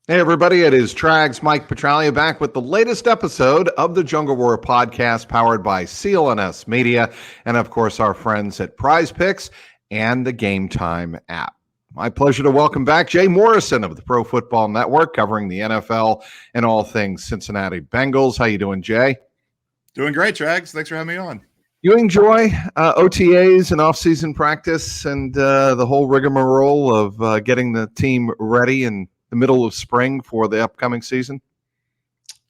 Hey, everybody, it is Trags, Mike Petralia, back with the latest episode of the Jungle Roar podcast powered by CLNS Media and, of course, our friends at Prize Picks and the Game Time app. My pleasure to welcome back Jay Morrison of the Pro Football Network, covering the NFL and all things Cincinnati Bengals. How you doing, Jay? Doing great, Trags. Thanks for having me on. You enjoy OTAs and off-season practice and the whole rigmarole of getting the team ready and the middle of spring for the upcoming season?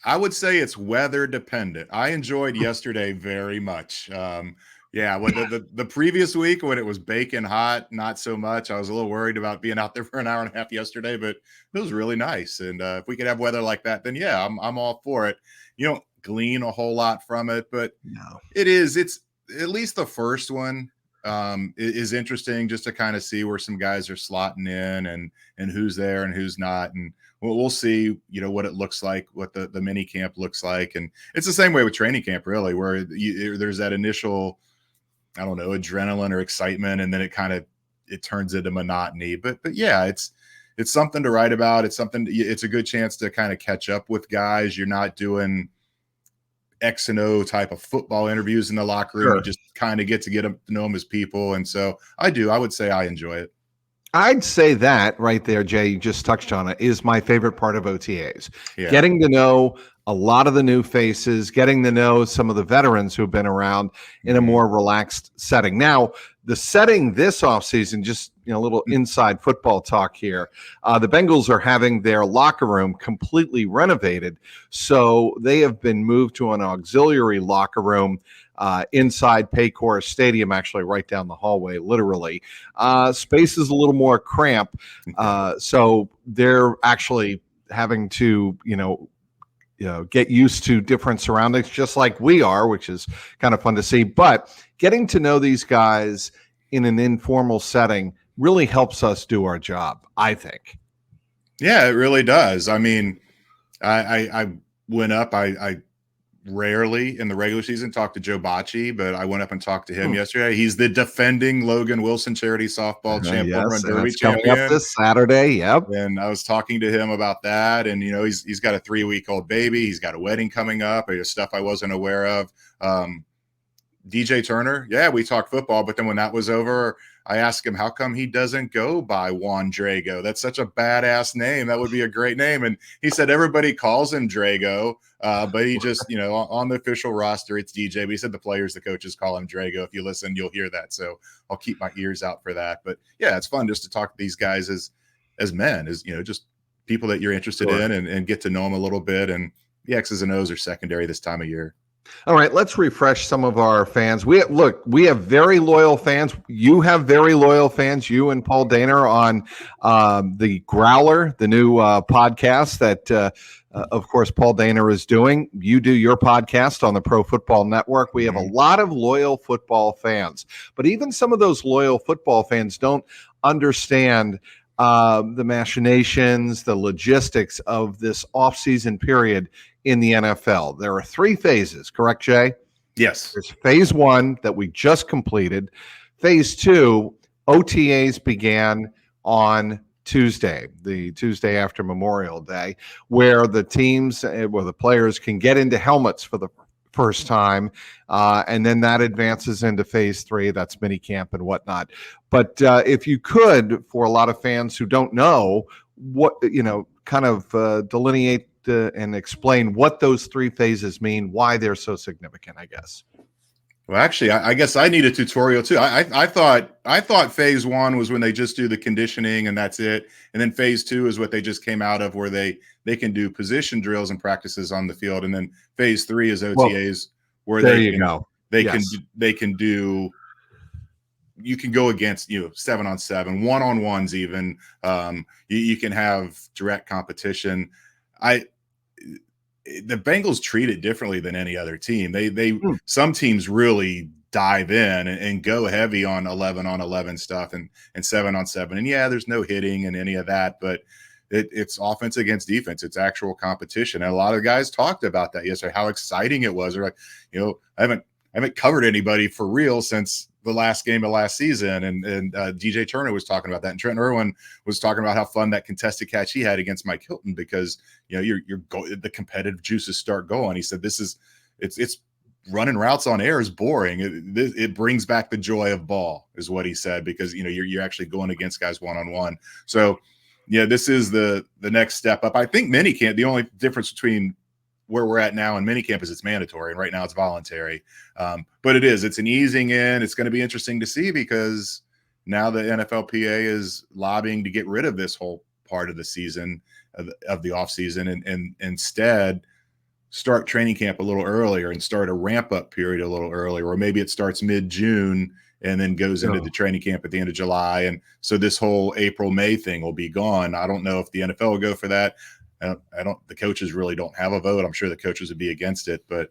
I would say it's weather dependent. I enjoyed yesterday very much. When the previous week when it was baking hot, not so much. I was a little worried about being out there for an hour and a half yesterday, but it was really nice. And if we could have weather like that, then yeah, I'm all for it. You don't glean a whole lot from it, but No. it's at least the first one is interesting just to kind of see where some guys are slotting in and who's there and who's not. And we'll see, what it looks like, what the mini camp looks like. And it's the same way with training camp, really, where there's that initial, I don't know, adrenaline or excitement, and then it turns into monotony. But yeah, it's something to write about. It's a good chance to kind of catch up with guys. You're not doing X and O type of football interviews in the locker room. Sure. You just kind of get to know them as people. And so I would say I enjoy it. I'd say that right there, Jay, you just touched on it, is my favorite part of OTAs. Yeah. Getting to know a lot of the new faces, getting to know some of the veterans who've been around in a more relaxed setting. Now, the setting this offseason, just a little inside football talk here. The Bengals are having their locker room completely renovated. So they have been moved to an auxiliary locker room inside Paycor Stadium, actually right down the hallway, literally. Space is a little more cramped. So they're actually having to, get used to different surroundings, just like we are, which is kind of fun to see. But getting to know these guys in an informal setting really helps us do our job, I think. Yeah, it really does. I mean, I went up. I rarely in the regular season talk to Joe Bocci, but I went up and talked to him yesterday. He's the defending Logan Wilson charity softball champ, Yes, run derby coming champion. up this Saturday. Yep. And I was talking to him about that, and he's got a 3-week-old baby. He's got a wedding coming up. There's stuff I wasn't aware of. DJ Turner, yeah, we talked football, but then when that was over, I asked him how come he doesn't go by Juan Drago. That's such a badass name. That would be a great name. And he said everybody calls him Drago, but he just, on the official roster, it's DJ. But he said the players, the coaches call him Drago. If you listen, you'll hear that. So I'll keep my ears out for that. But yeah, it's fun just to talk to these guys as men, as just people that you're interested in and get to know them a little bit. And the X's and O's are secondary this time of year. All right, let's refresh some of our fans. We have very loyal fans. You have very loyal fans. You and Paul Dana on the Growler, the new podcast that, of course, Paul Dana is doing. You do your podcast on the Pro Football Network. We have a lot of loyal football fans, but even some of those loyal football fans don't understand the machinations, the logistics of this offseason period in the NFL. There are 3 phases, correct, Jay? Yes. There's phase 1 that we just completed. Phase 2, OTAs began on Tuesday, the Tuesday after Memorial Day, where the teams, where the players can get into helmets for the first time, and then that advances into phase 3. That's minicamp and whatnot. But if you could, for a lot of fans who don't know, what kind of delineate and explain what those 3 phases mean, why they're so significant, I guess. Well, actually, I guess I need a tutorial too. I thought phase 1 was when they just do the conditioning and that's it, and then phase 2 is what they just came out of, where they can do position drills and practices on the field, and then phase 3 is OTAs, where they can do. You can go against 7-on-7, 1-on-1s even. You can have direct competition. The Bengals treat it differently than any other team. Some teams really dive in and go heavy on 11-on-11 stuff and 7-on-7. And yeah, there's no hitting and any of that, but it's offense against defense. It's actual competition. And a lot of guys talked about that yesterday, how exciting it was. They're like, I haven't covered anybody for real since the last game of last season. And DJ Turner was talking about that. And Trent Irwin was talking about how fun that contested catch he had against Mike Hilton, because, you know, the competitive juices start going. He said, it's running routes on air is boring. It brings back the joy of ball, is what he said, because, you know, you're actually going against guys one-on-one. So, yeah, this is the next step up. I think minicamp, the only difference between where we're at now and minicamp is it's mandatory, and right now it's voluntary. But it's an easing in. It's going to be interesting to see, because now the NFLPA is lobbying to get rid of this whole part of the season, of the off season, and instead start training camp a little earlier and start a ramp up period a little earlier, or maybe it starts mid-June and then goes into the training camp at the end of July. And so this whole April-May thing will be gone. I don't know if the NFL will go for that. The coaches really don't have a vote. I'm sure the coaches would be against it, but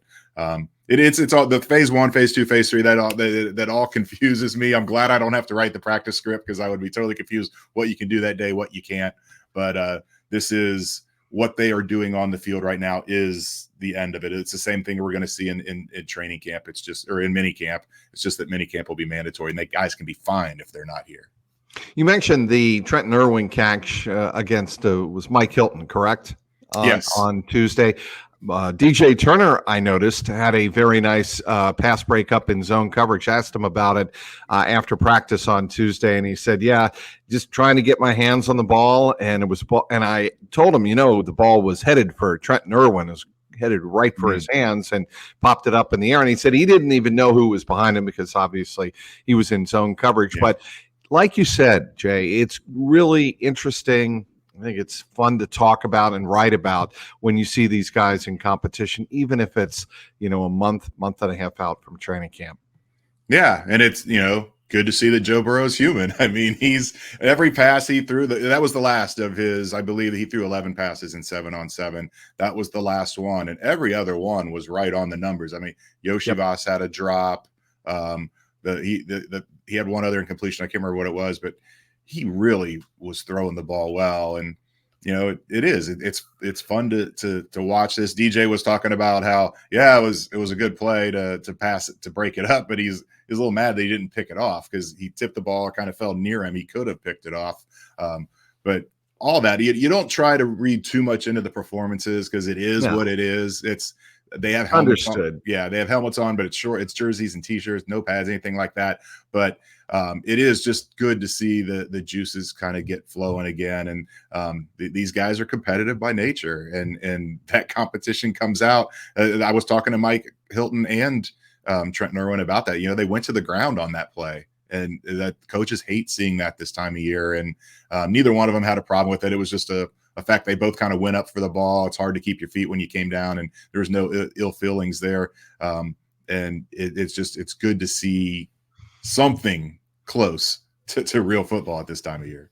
it's all the phase 1, phase 2, phase 3, that all confuses me. I'm glad I don't have to write the practice script, because I would be totally confused what you can do that day, what you can't. But this is what they are doing on the field right now is the end of it. It's the same thing we're going to see in training camp. It's just, or in mini camp. It's just that mini camp will be mandatory, and the guys can be fined if they're not here. You mentioned the Trent Irwin catch against was Mike Hilton, correct? Yes. On Tuesday. DJ Turner, I noticed, had a very nice pass breakup in zone coverage. Asked him about it after practice on Tuesday, and he said, "Yeah, just trying to get my hands on the ball." And I told him, the ball was headed for Trent Irwin. It was headed right for his hands, and popped it up in the air. And he said he didn't even know who was behind him, because obviously he was in zone coverage. Yeah. But like you said, Jay, it's really interesting. I think it's fun to talk about and write about when you see these guys in competition, even if it's, a month and a half out from training camp. Yeah. And it's, good to see that Joe Burrow is human. I mean, every pass he threw, that was the last of his, I believe he threw 11 passes in 7-on-7. That was the last one. And every other one was right on the numbers. I mean, Yoshi Voss had a drop. He had one other incompletion. I can't remember what it was, but he really was throwing the ball well. And, it's fun to watch this. DJ was talking about how, it was a good play to pass it, to break it up, but he's a little mad that he didn't pick it off, because he tipped the ball, kind of fell near him. He could have picked it off. But all that, you don't try to read too much into the performances, because it is what it is. They have helmets on. Yeah, they have helmets on, but it's short. It's jerseys and T-shirts, no pads, anything like that. But it is just good to see the juices kind of get flowing again. And these guys are competitive by nature, and that competition comes out. I was talking to Mike Hilton and Trent Irwin about that. They went to the ground on that play, and that coaches hate seeing that this time of year. And neither one of them had a problem with it. It was just a fact they both kind of went up for the ball. It's hard to keep your feet when you came down, and there was no ill feelings there. And it's good to see something close to real football at this time of year.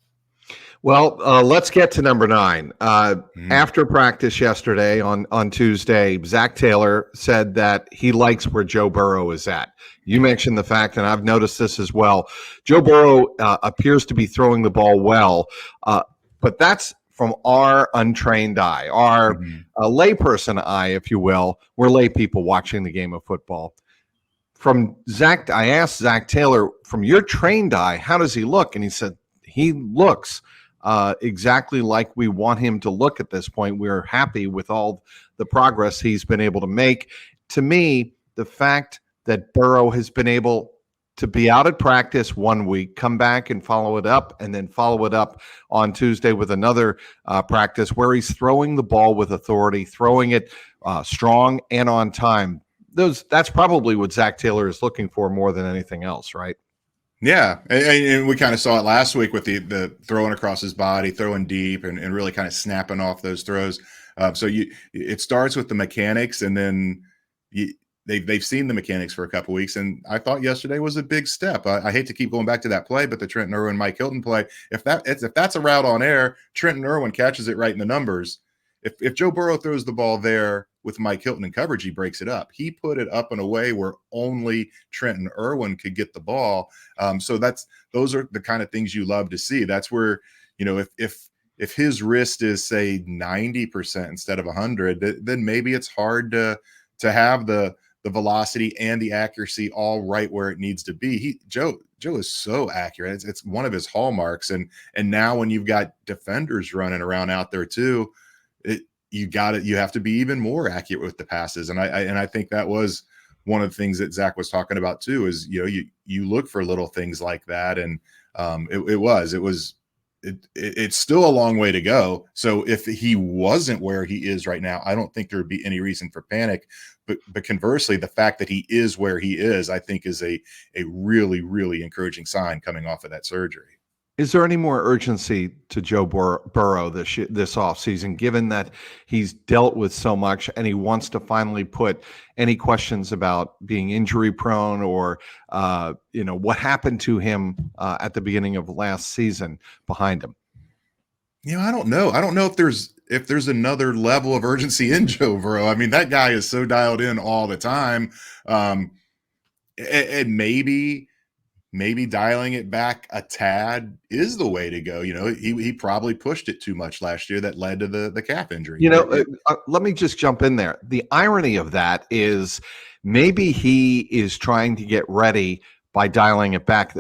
Well, let's get to number 9. After practice yesterday on Tuesday, Zach Taylor said that he likes where Joe Burrow is at. You mentioned the fact, and I've noticed this as well, Joe Burrow appears to be throwing the ball well, but that's from our untrained eye, our layperson eye, if you will. We're lay people watching the game of football. From Zach, I asked Zach Taylor, from your trained eye, how does he look? And he said he looks exactly like we want him to look at this point. We're happy with all the progress he's been able to make. To me, the fact that Burrow has been able to be out at practice 1 week, come back and follow it up, and then follow it up on Tuesday with another practice where he's throwing the ball with authority, throwing it strong and on time. That's probably what Zach Taylor is looking for more than anything else, right? Yeah, and we kind of saw it last week with the throwing across his body, throwing deep, and really kind of snapping off those throws. So it starts with the mechanics, and then they've seen the mechanics for a couple weeks, and I thought yesterday was a big step. I hate to keep going back to that play, but the Trent Irwin, Mike Hilton play, if that's a route on air, Trent Irwin catches it right in the numbers. If Joe Burrow throws the ball there with Mike Hilton in coverage, he breaks it up. He put it up in a way where only Trent Irwin could get the ball. So those are the kind of things you love to see. That's where, if his wrist is, say, 90% instead of 100, then maybe it's hard to have the the velocity and the accuracy all right where it needs to be. Joe is so accurate. It's one of his hallmarks. And now when you've got defenders running around out there too, you have to be even more accurate with the passes. And I think that was one of the things that Zach was talking about too, is, you look for little things like that. And it's still a long way to go. So if he wasn't where he is right now, I don't think there would be any reason for panic. But conversely, the fact that he is where he is, I think, is a really, really encouraging sign coming off of that surgery. Is there any more urgency to Joe Burrow this offseason, given that he's dealt with so much and he wants to finally put any questions about being injury prone or, what happened to him at the beginning of last season behind him? I don't know. I don't know if there's another level of urgency in Joe Burrow. I mean, that guy is so dialed in all the time. And maybe dialing it back a tad is the way to go. He probably pushed it too much last year. That led to the calf injury. Let me just jump in there. The irony of that is maybe he is trying to get ready by dialing it back.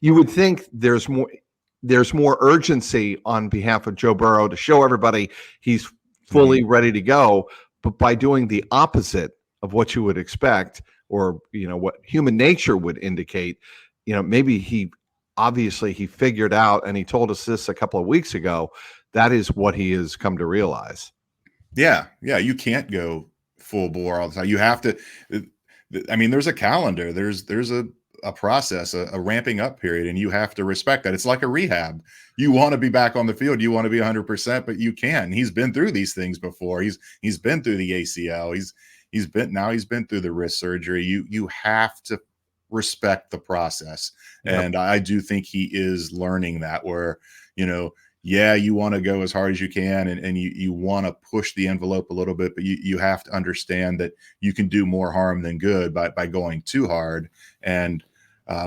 You would think there's more urgency on behalf of Joe Burrow to show everybody he's fully ready to go. But by doing the opposite of what you would expect, or what human nature would indicate, maybe he figured out, and he told us this a couple of weeks ago, that is what he has come to realize. Yeah, you can't go full bore all the time. You have to. I mean, there's a calendar. There's a process, a ramping up period, and you have to respect that. It's like a rehab. You want to be back on the field. You want to be 100%, but you can. He's been through these things before. He's been through the ACL. He's been through the wrist surgery. You have to respect the process. Yep. And I do think he is learning that, where, you want to go as hard as you can and you want to push the envelope a little bit, but you have to understand that you can do more harm than good by going too hard. And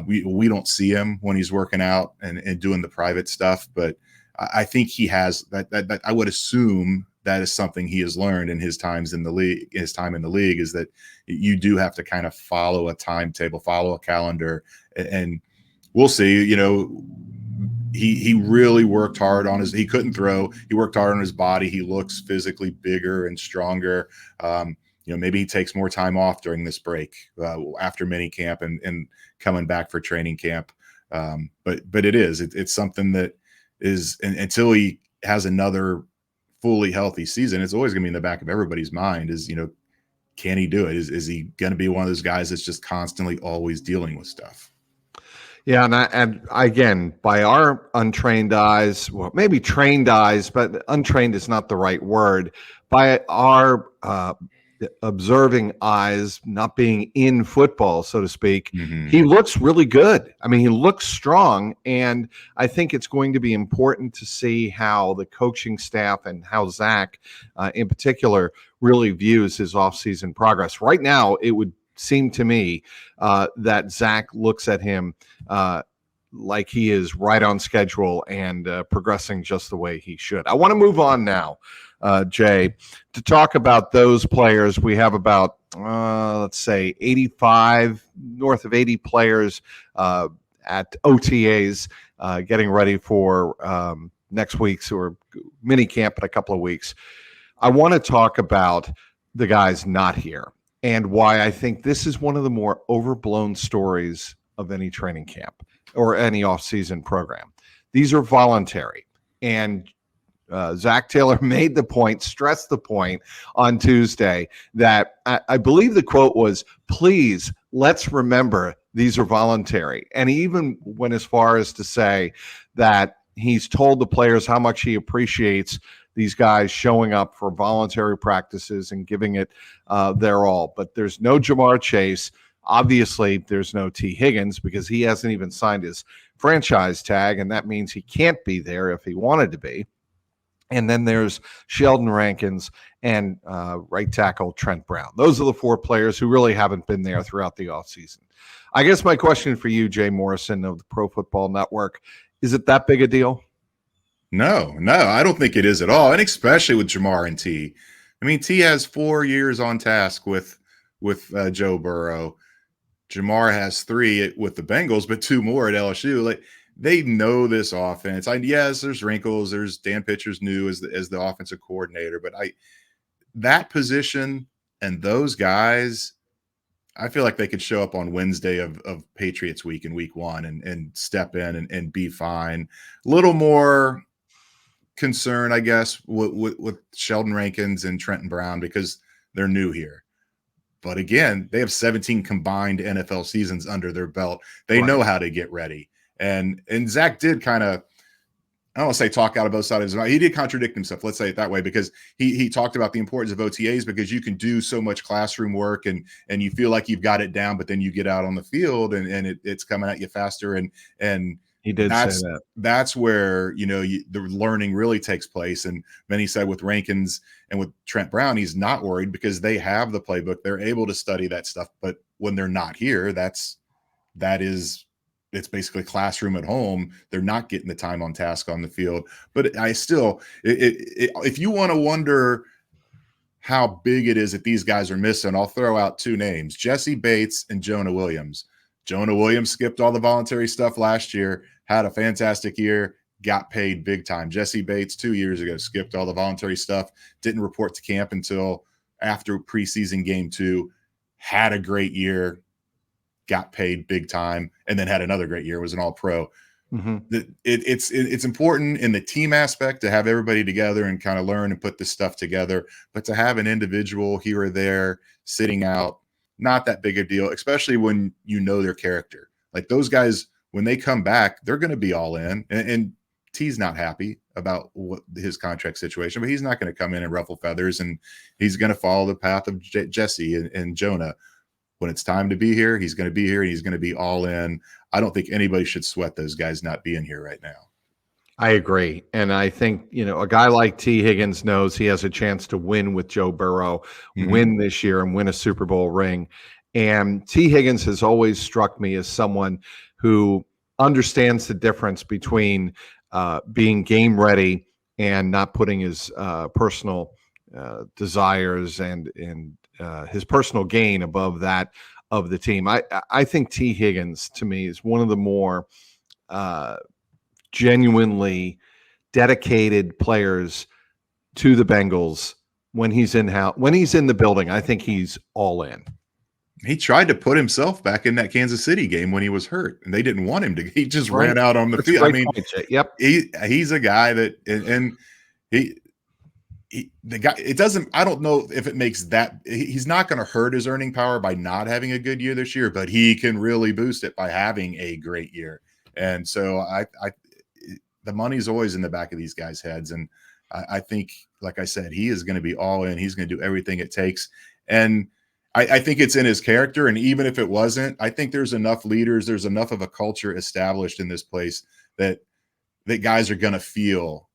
we don't see him when he's working out and doing the private stuff, but I think he has that I would assume that is something he has learned in his time in the league, is that you do have to kind of follow a timetable, follow a calendar, and we'll see. He really worked hard on he couldn't throw. He worked hard on his body. He looks physically bigger and stronger. Maybe he takes more time off during this break after mini camp and coming back for training camp. But it's something that is, until he has another fully healthy season, it's always going to be in the back of everybody's mind is, can he do it? Is he going to be one of those guys that's just constantly always dealing with stuff? Yeah. And again, by our untrained eyes, well, maybe trained eyes, but untrained is not the right word. By our observing eyes, not being in football, so to speak, he looks really good. I mean, he looks strong, and I think it's going to be important to see how the coaching staff and how Zach in particular really views his offseason progress. Right now, it would seem to me that Zach looks at him like he is right on schedule and progressing just the way he should. I want to move on now, Jay, to talk about those players. We have about, let's say, 85, north of 80 players at OTAs getting ready for next week's or mini camp in a couple of weeks. I want to talk about the guys not here and why I think this is one of the more overblown stories of any training camp or any off-season program. These are voluntary. And Zach Taylor made the point, stressed the point on Tuesday that I believe the quote was, please, let's remember these are voluntary. And he even went as far as to say that he's told the players how much he appreciates these guys showing up for voluntary practices and giving it their all. But there's no Jamar Chase. Obviously, there's no T. Higgins because he hasn't even signed his franchise tag, and that means he can't be there if he wanted to be. And then there's Sheldon, Rankins, and right tackle Trent Brown. Those are the four players who really haven't been there throughout the offseason. I guess my question for you, Jay Morrison of the Pro Football Network, is it that big a deal? No, I don't think it is at all, and especially with Jamar and T. I mean, T has 4 years on task with with Joe Burrow. Jamar has 3 with the Bengals, but 2 more at LSU. Like, they know this offense. Yes, there's wrinkles. There's Dan Pitcher's new as the offensive coordinator, but that position and those guys, I feel like they could show up on Wednesday of Patriots week in week 1 and step in and be fine. A little more concern, I guess, with Sheldon Rankins and Trent Brown because they're new here. But again, they have 17 combined NFL seasons under their belt. They know how to get ready. And Zach did kind of, I don't want to say talk out of both sides of his mouth. He did contradict himself. Let's say it that way, because he talked about the importance of OTAs because you can do so much classroom work and you feel like you've got it down, but then you get out on the field and it's coming at you faster. And he did say that. That's where, the learning really takes place. And many said with Rankins and with Trent Brown, he's not worried because they have the playbook. They're able to study that stuff. But when they're not here, it's basically classroom at home. They're not getting the time on task on the field. But I still, if you want to wonder how big it is that these guys are missing, I'll throw out 2 names, Jesse Bates and Jonah Williams. Jonah Williams skipped all the voluntary stuff last year, had a fantastic year, got paid big time. Jesse Bates 2 years ago skipped all the voluntary stuff, didn't report to camp until after preseason game 2, had a great year, got paid big time, and then had another great year, was an all-pro. It's important in the team aspect to have everybody together and kind of learn and put this stuff together, but to have an individual here or there sitting out, not that big a deal, especially when you know their character. Like those guys, when they come back, they're going to be all in. And T's not happy about his contract situation, but he's not going to come in and ruffle feathers, and he's going to follow the path of Jesse and Jonah. When it's time to be here, he's going to be here and he's going to be all in. I don't think anybody should sweat those guys not being here right now. I agree. And I think, a guy like T. Higgins knows he has a chance to win with Joe Burrow, win this year and win a Super Bowl ring. And T. Higgins has always struck me as someone who understands the difference between being game ready and not putting his personal desires and his personal gain above that of the team. I think T. Higgins, to me, is one of the more genuinely dedicated players to the Bengals when he's in the building. I think he's all in. He tried to put himself back in that Kansas City game when he was hurt, and they didn't want him to. He just ran out on the field. I mean, yep. He's a guy that, and the guy, it doesn't, I don't know if it makes that, he's not going to hurt his earning power by not having a good year this year, but he can really boost it by having a great year. And so the money's always in the back of these guys' heads. And I think, like I said, he is going to be all in. He's going to do everything it takes. And I think it's in his character. And even if it wasn't, I think there's enough leaders, there's enough of a culture established in this place that guys are going to feel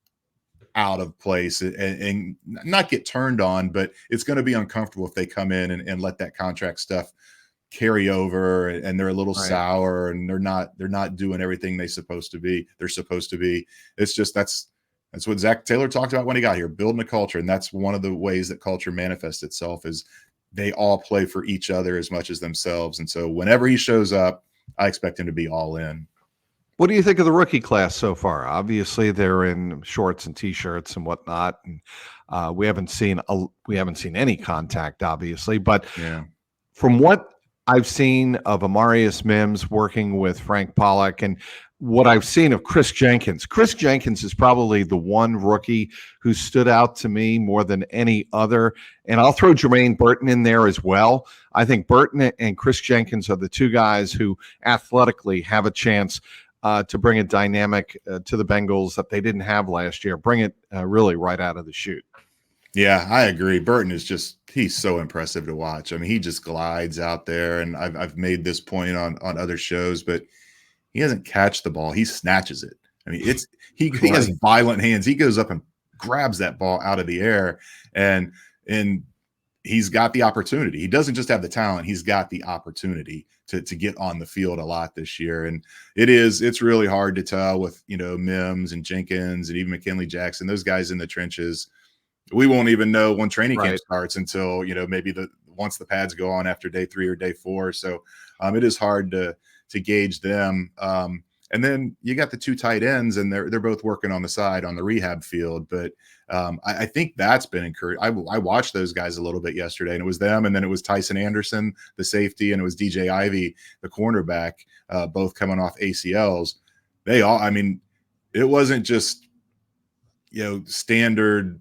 out of place and not get turned on, but it's going to be uncomfortable if they come in and let that contract stuff carry over and they're a little sour and they're not doing everything they're supposed to be. It's just, that's what Zach Taylor talked about when he got here, building a culture. And that's one of the ways that culture manifests itself is they all play for each other as much as themselves. And so whenever he shows up, I expect him to be all in. What do you think of the rookie class so far? Obviously, they're in shorts and t-shirts and whatnot, and we haven't seen any contact, obviously. But from what I've seen of Amarius Mims working with Frank Pollock and what I've seen of Chris Jenkins is probably the one rookie who stood out to me more than any other. And I'll throw Jermaine Burton in there as well. I think Burton and Chris Jenkins are the two guys who athletically have a chance to bring a dynamic to the Bengals that they didn't have last year. Bring it really right out of the chute. Yeah, I agree. Burton is he's so impressive to watch. I mean, he just glides out there, and I've made this point on other shows, but he doesn't catch the ball. He snatches it. I mean, he has violent hands. He goes up and grabs that ball out of the air, and he's got the opportunity. He doesn't just have the talent. He's got the opportunity to get on the field a lot this year. And it's really hard to tell with, Mims and Jenkins and even McKinley Jackson, those guys in the trenches. We won't even know when training camp starts until, maybe once the pads go on after day 3 or day 4. So it is hard to gauge them. And then you got the 2 tight ends, and they're both working on the side on the rehab field. But I think that's been encouraged. I watched those guys a little bit yesterday, and it was them, and then it was Tyson Anderson, the safety, and it was DJ Ivey, the cornerback, both coming off ACLs. They all, I mean, it wasn't just, standard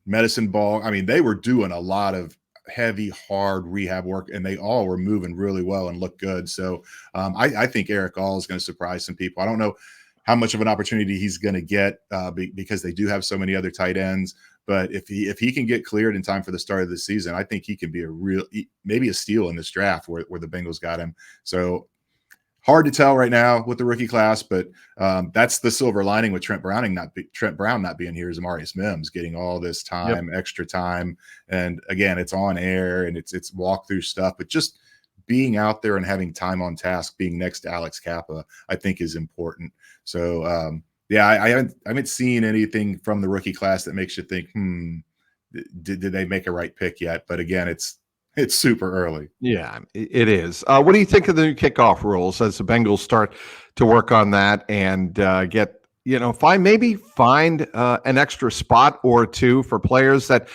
medicine ball. I mean, they were doing a lot of heavy, hard rehab work, and they all were moving really well and looked good. So I think Eric All is going to surprise some people. I don't know how much of an opportunity he's going to get because they do have so many other tight ends. But if he can get cleared in time for the start of the season, I think he can be maybe a steal in this draft where the Bengals got him. So hard to tell right now with the rookie class, but that's the silver lining with Trent Brown not being here is Amarius Mims getting all this time, extra time. And again, it's on air and it's walkthrough stuff, but just being out there and having time on task, being next to Alex Kappa, I think is important. So I haven't seen anything from the rookie class that makes you think, did they make a right pick yet? But again, it's super early. Yeah, it is. What do you think of the new kickoff rules as the Bengals start to work on that and get, find an extra spot or 2 for players that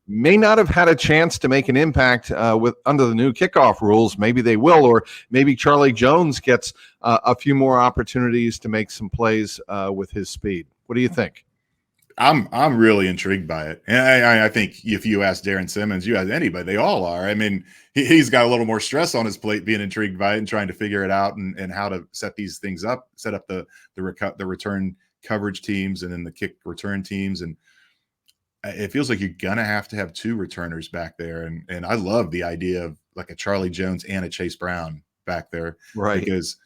may not have had a chance to make an impact under the new kickoff rules? Maybe they will, or maybe Charlie Jones gets a few more opportunities to make some plays with his speed. What do you think? I'm really intrigued by it. And I think if you ask Darren Simmons, you ask anybody, they all are. I mean, he's got a little more stress on his plate being intrigued by it and trying to figure it out and how to set these things up, set up the return coverage teams and then the kick return teams. And it feels like you're going to have 2 returners back there. And I love the idea of like a Charlie Jones and a Chase Brown back there. Right. Because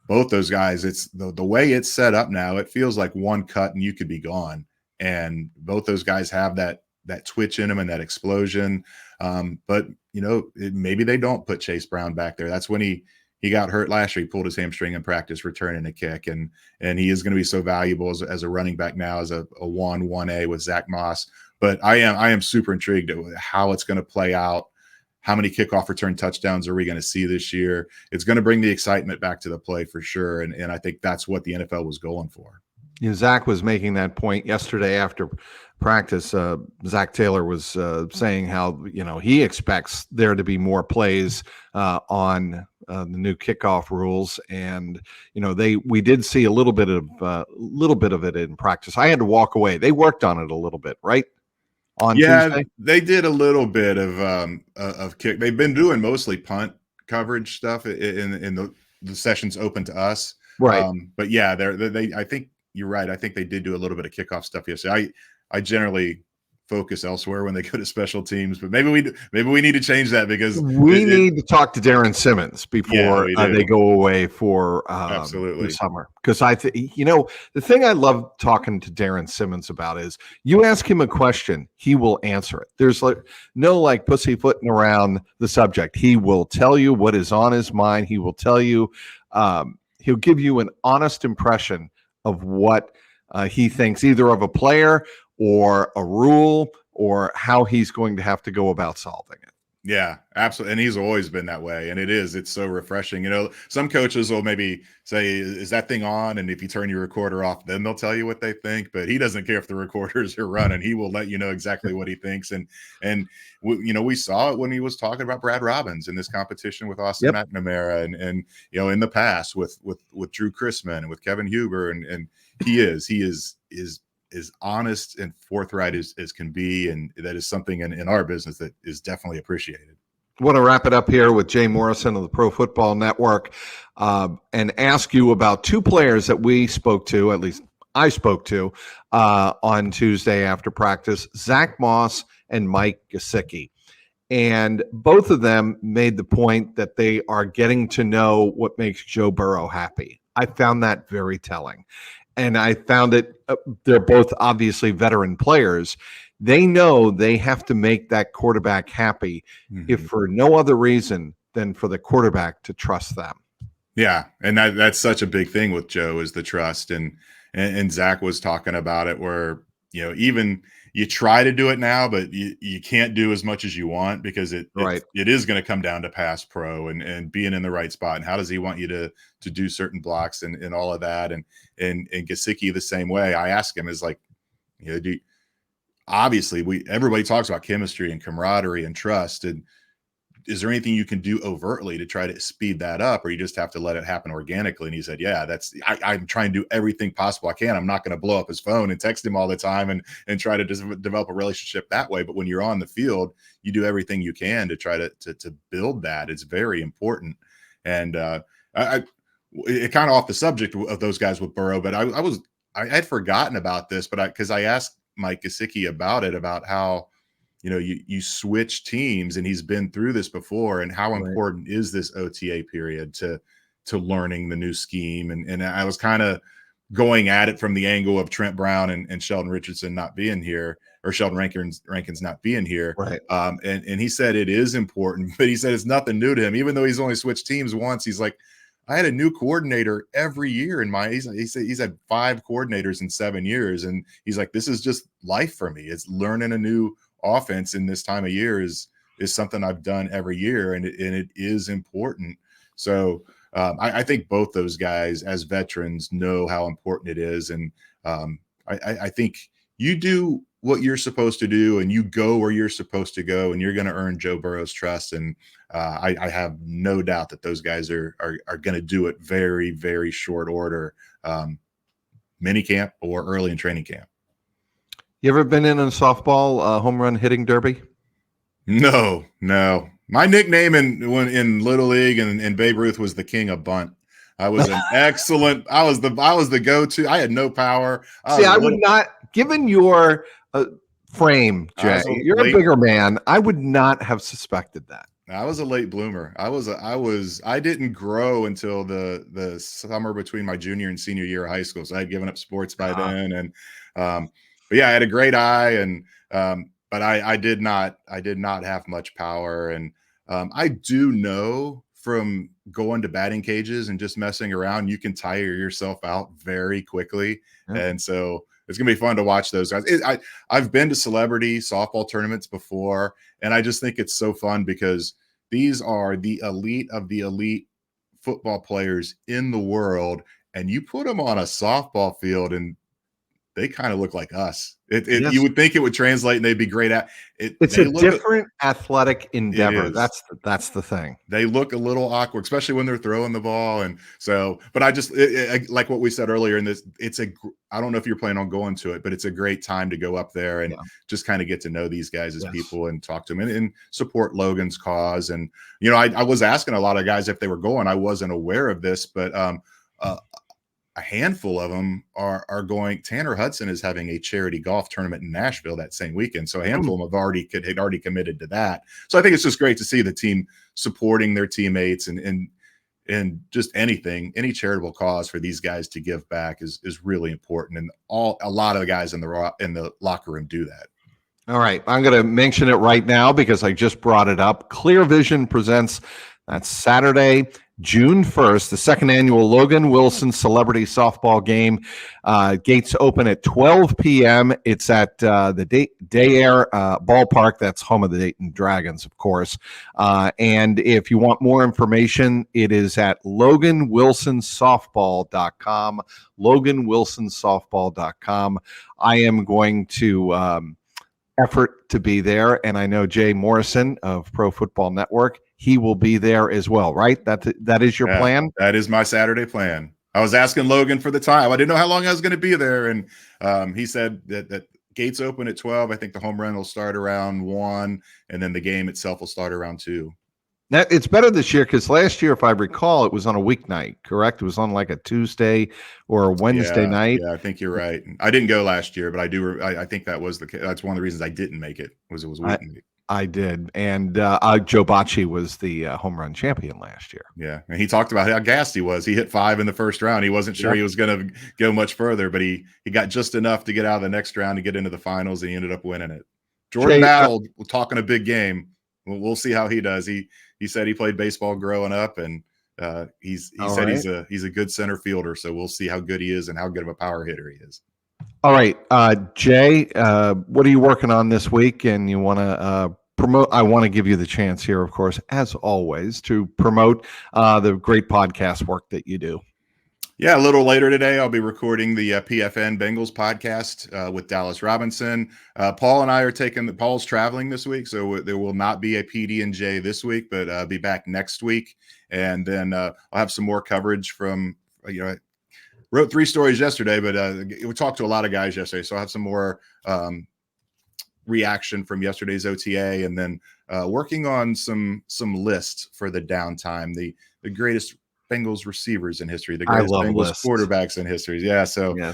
both those guys, it's the way it's set up now, it feels like one cut and you could be gone. And both those guys have that twitch in them and that explosion. But maybe they don't put Chase Brown back there. That's when he got hurt last year. He pulled his hamstring in practice, returning a kick, and he is going to be so valuable as a running back now, as a 1A with Zach Moss. But I am super intrigued at how it's going to play out. How many kickoff return touchdowns are we going to see this year? It's going to bring the excitement back to the play for sure, and I think that's what the NFL was going for. Zach was making that point yesterday after practice. Zach Taylor was saying how he expects there to be more plays on the new kickoff rules, and we did see a little bit of it in practice. I had to walk away. They worked on it a little bit, right? On Tuesday? They did a little bit of kick. They've been doing mostly punt coverage stuff in the sessions open to us, right? But yeah, they I think. You're right. I think they did do a little bit of kickoff stuff yesterday. I generally focus elsewhere when they go to special teams, but maybe we need to change that because we need to talk to Darren Simmons before they go away for the summer. Because the thing I love talking to Darren Simmons about is you ask him a question, he will answer it. There's no pussyfooting around the subject. He will tell you what is on his mind. He will tell you. He'll give you an honest impression of what he thinks either of a player or a rule or how he's going to have to go about solving it. Yeah, absolutely. And he's always been that way. And it's so refreshing. Some coaches will maybe say, is that thing on? And if you turn your recorder off, then they'll tell you what they think. But he doesn't care if the recorders are running. He will let you know exactly what he thinks. And we saw it when he was talking about Brad Robbins in this competition with Austin McNamara and in the past with Drew Chrisman and with Kevin Huber. And he is as honest and forthright as can be, and that is something in our business that is definitely appreciated. I want to wrap it up here with Jay Morrison of the Pro Football Network and ask you about 2 players that we spoke to, at least I spoke to, on Tuesday after practice, Zach Moss and Mike Gesicki. And both of them made the point that they are getting to know what makes Joe Burrow happy. I found that very telling. And I found it, they're both obviously veteran players. They know they have to make that quarterback happy, if for no other reason than for the quarterback to trust them. Yeah, and that's such a big thing with Joe is the trust. And Zach was talking about it where, even you try to do it now, but you can't do as much as you want because it is going to come down to pass pro and being in the right spot. And how does he want you to do certain blocks and all of that? And Gesicki the same way. I ask him is like, you know, obviously everybody talks about chemistry and camaraderie and trust. And is there anything you can do overtly to try to speed that up, or you just have to let it happen organically? And he said, yeah, I'm trying to do everything possible I can. I'm not going to blow up his phone and text him all the time and try to develop a relationship that way. But when you're on the field, you do everything you can to try to build that. It's very important. And it kind of off the subject of those guys with Burrow, but I had forgotten about this, but because I asked Mike Gesicki about how, you know, you switch teams, and he's been through this before, and how important is this OTA period to learning the new scheme? And I was kind of going at it from the angle of Trent Brown and Sheldon Richardson not being here, or Sheldon Rankins not being here. Right. And he said it is important, but he said it's nothing new to him. Even though he's only switched teams once, he's like, I had a new coordinator every year in he said he's had 5 coordinators in 7 years. And he's like, this is just life for me. It's learning a new offense in this time of year is something I've done every year. And it is important. So I think both those guys as veterans know how important it is. And I think you do what you're supposed to do, and you go where you're supposed to go, and you're going to earn Joe Burrow's trust. And I have no doubt that those guys are going to do it very, very short order, mini camp or early in training camp. You ever been in a softball home run hitting derby? No. My nickname in Little League and Babe Ruth was the king of bunt. I was an excellent. I was the go-to. I had no power. I would not, given your frame, Jay. You're a bigger man. I would not have suspected that. I was a late bloomer. I didn't grow until the summer between my junior and senior year of high school. So I had given up sports by then, and but yeah, I had a great eye, and but I did not have much power, and I do know from going to batting cages and just messing around, you can tire yourself out very quickly, and so it's gonna be fun to watch those guys. I've been to celebrity softball tournaments before, and I just think it's so fun because these are the elite of the elite football players in the world, and you put them on a softball field, and they kind of look like us. Yes. You would think it would translate and they'd be great at it. It's a different athletic endeavor. That's the thing. They look a little awkward, especially when they're throwing the ball. And so, but I just like what we said earlier in this, I don't know if you're planning on going to it, but it's a great time to go up there and just kind of get to know these guys as people and talk to them and support Logan's cause. And, you know, I was asking a lot of guys if they were going. I wasn't aware of this, but a handful of them are going. Tanner Hudson is having a charity golf tournament in Nashville that same weekend. So a handful of them had already committed to that. So I think it's just great to see the team supporting their teammates and just any charitable cause for these guys to give back is really important. And a lot of the guys in the locker room do that. All right. I'm going to mention it right now because I just brought it up. Clear Vision presents that Saturday, June 1st, the second annual Logan Wilson Celebrity Softball Game. Gates open at 12 p.m. It's at the Day Air Ballpark. That's home of the Dayton Dragons, of course. And if you want more information, it is at loganwilsonsoftball.com. loganwilsonsoftball.com. I am going to effort to be there, and I know Jay Morrison of Pro Football Network. He will be there as well, right? That is your plan? That is my Saturday plan. I was asking Logan for the time. I didn't know how long I was going to be there, and he said that gates open at 12. I think the home run will start around 1, and then the game itself will start around 2. Now, it's better this year because last year, if I recall, it was on a weeknight, correct? It was on like a Tuesday or a Wednesday night. Yeah, I think you're right. I didn't go last year, but I do. I think that was that's one of the reasons I didn't make it. It was weeknight. I did, and Joe Bocci was the home run champion last year. Yeah, and he talked about how gassed he was. He hit 5 in the first round. He wasn't sure he was going to go much further, but he got just enough to get out of the next round to get into the finals, and he ended up winning it. Jordan Battle, talking a big game. We'll see how he does. He said he played baseball growing up, and he said he's a good center fielder. So we'll see how good he is and how good of a power hitter he is. All right, Jay, what are you working on this week? And you want to promote? I want to give you the chance here, of course, as always, to promote the great podcast work that you do. Yeah, a little later today, I'll be recording the PFN Bengals podcast with Dallas Robinson. Paul and I are Paul's traveling this week, so there will not be a PD&J this week, but be back next week. And then I'll have some more coverage from, wrote 3 stories yesterday, but we talked to a lot of guys yesterday, so I'll have some more reaction from yesterday's OTA, and then working on some lists for the downtime, the greatest Bengals receivers in history, the greatest Bengals lists. Quarterbacks in history. Yeah, so Yes.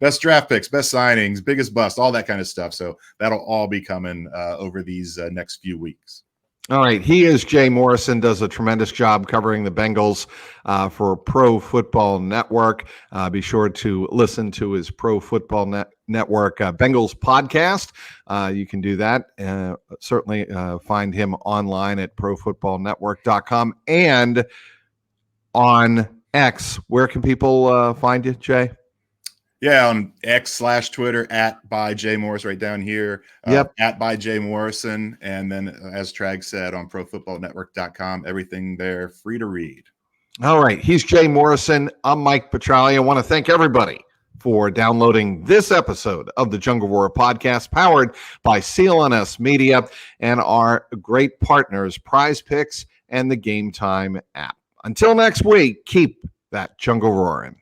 Best draft picks, best signings, biggest bust, all that kind of stuff. So that'll all be coming over these next few weeks. All right. He is Jay Morrison, does a tremendous job covering the Bengals for Pro Football Network. Be sure to listen to his Pro Football Network Bengals podcast. You can do that. Certainly find him online at profootballnetwork.com and on X. Where can people find you, Jay? Yeah, on X/Twitter @byJMorris right down here. Yep. @byJMorrison. And then, as Trags said, on profootballnetwork.com, everything there free to read. All right. He's Jay Morrison. I'm Mike Petraglia. I want to thank everybody for downloading this episode of the Jungle Roar podcast, powered by CLNS Media and our great partners, Prize Picks and the Game Time app. Until next week, keep that jungle roaring.